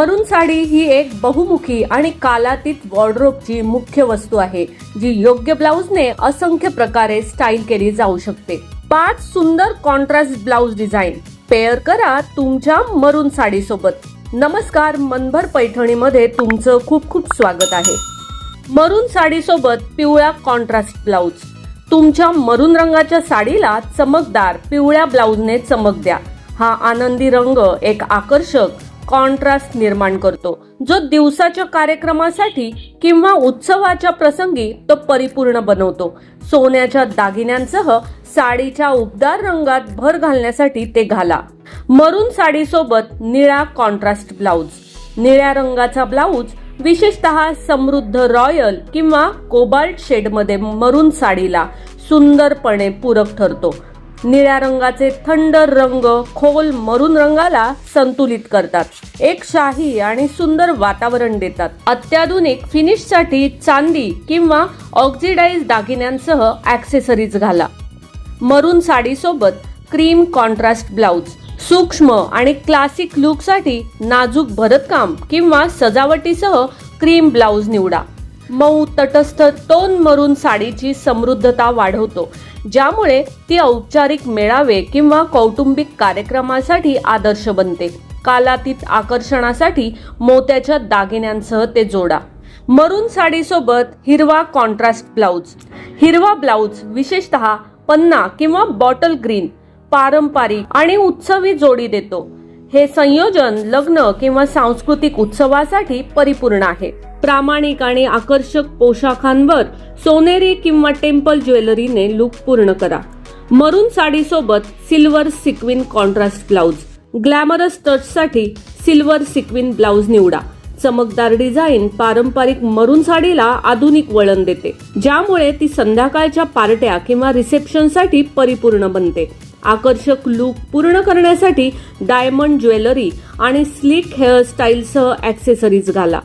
मरून साडी ही एक बहुमुखी आणि कालातीत वॉर्डरोबची मुख्य वस्तू आहे, जी योग्य ब्लाउजने असंख्य प्रकारे स्टाईल केली जाऊ शकते। 5 सुंदर कॉन्ट्रास्ट ब्लाउज डिझाइन पेअर करा तुमच्या मरून साडी सोबत। नमस्कार, मनभर पैठणीमध्ये तुमचं खूप खूप स्वागत आहे। मरून साडी सोबत पिवळा कॉन्ट्रास्ट ब्लाउज। तुमच्या मरून रंगाच्या साडीला चमकदार पिवळ्या ब्लाउजने चमक द्या। हा आनंदी रंग एक आकर्षक कॉन्ट्रास्ट निर्माण करतो, जो दिवसाच्या कार्यक्रमासाठी किंवा उत्सवाच्या प्रसंगी तो परिपूर्ण बनवतो। सोन्याच्या दागिन्यांसह साडीच्या उबदार रंगात भर घालण्यासाठी ते घाला। मरून साडी सोबत निळा कॉन्ट्रास्ट ब्लाउज। निळ्या रंगाचा ब्लाउज विशेषतः समृद्ध रॉयल किंवा कोबाल्ट शेडमध्ये मरून साडीला सुंदरपणे पूरक ठरतो। निळ्या रंगाचे थंड रंग खोल मरून रंगाला संतुलित करतात, एक शाही आणि सुंदर वातावरण देतात। अत्याधुनिक फिनिशसाठी चांदी किंवा ऑक्सिडाइज दागिन्यांसह ॲक्सेसरीज घाला। मरून साडी सोबत क्रीम कॉन्ट्रास्ट ब्लाउज। सूक्ष्म आणि क्लासिक लुकसाठी नाजूक भरतकाम किंवा सजावटीसह क्रीम ब्लाउज निवडा। मऊ तटस्थ टोन मरून साडीची समृद्धता वाढवतो, ज्यामुळे ती औपचारिक मेळावे किंवा कौटुंबिक कार्यक्रमासाठी आदर्श बनते। कालातीत आकर्षणासाठी मोत्याच्या दागिन्यांसह ते जोडा। मरून साडी सोबत हिरवा कॉन्ट्रास्ट ब्लाउज। हिरवा ब्लाउज विशेषतः पन्ना किंवा बॉटल ग्रीन पारंपरिक आणि उत्सवी जोडी देतो। हे संयोजन लग्न किंवा सांस्कृतिक उत्सवासाठी परिपूर्ण आहे। प्रामाणिक आणि आकर्षक पोशाखांवर सोनेरी किंवा टेम्पल ज्वेलरीने लुक पूर्ण करा। मरून साडी सोबत silver sequin contrast blouse. Glamorous टचसाठी सिल्वर सिक्विन ब्लाउज निवडा। चमकदार डिझाईन पारंपरिक मरून साडीला आधुनिक वळण देते, ज्यामुळे ती संध्याकाळच्या पार्ट्या किंवा रिसेप्शनसाठी परिपूर्ण बनते। आकर्षक लुक पूर्ण करण्यासाठी डायमंड ज्वेलरी आणि स्लिक हेअरस्टाईलसह ॲक्सेसरीज घाला।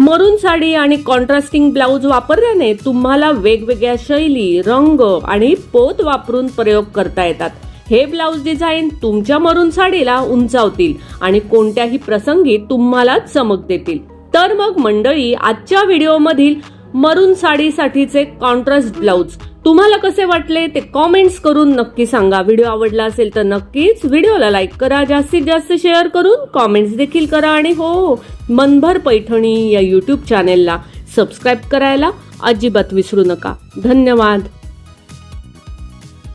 मरून साडी आणि कॉन्ट्रास्टिंग ब्लाउज वापरल्याने तुम्हाला वेगवेगळ्या शैली, रंग आणि पोत वापरून प्रयोग करता येतात। हे ब्लाउज डिझाईन तुमच्या मरून साडीला उंचावतील आणि कोणत्याही प्रसंगी तुम्हाला चमक देतील। तर मग मंडळी, आजच्या व्हिडिओमधील मरून साडीसाठीचे कॉन्ट्रास्ट ब्लाउज तुम्हाला कसे वाटले ते कॉमेंट्स करून नक्की सांगा। व्हिडिओ आवडला असेल तर नक्कीच व्हिडिओला लाईक करा, जास्तीत जास्त शेअर करून कॉमेंट्स देखील करा आणि हो, मनभर पैठणी या यूट्यूब चॅनेलला सबस्क्राईब करायला अजिबात विसरू नका। धन्यवाद।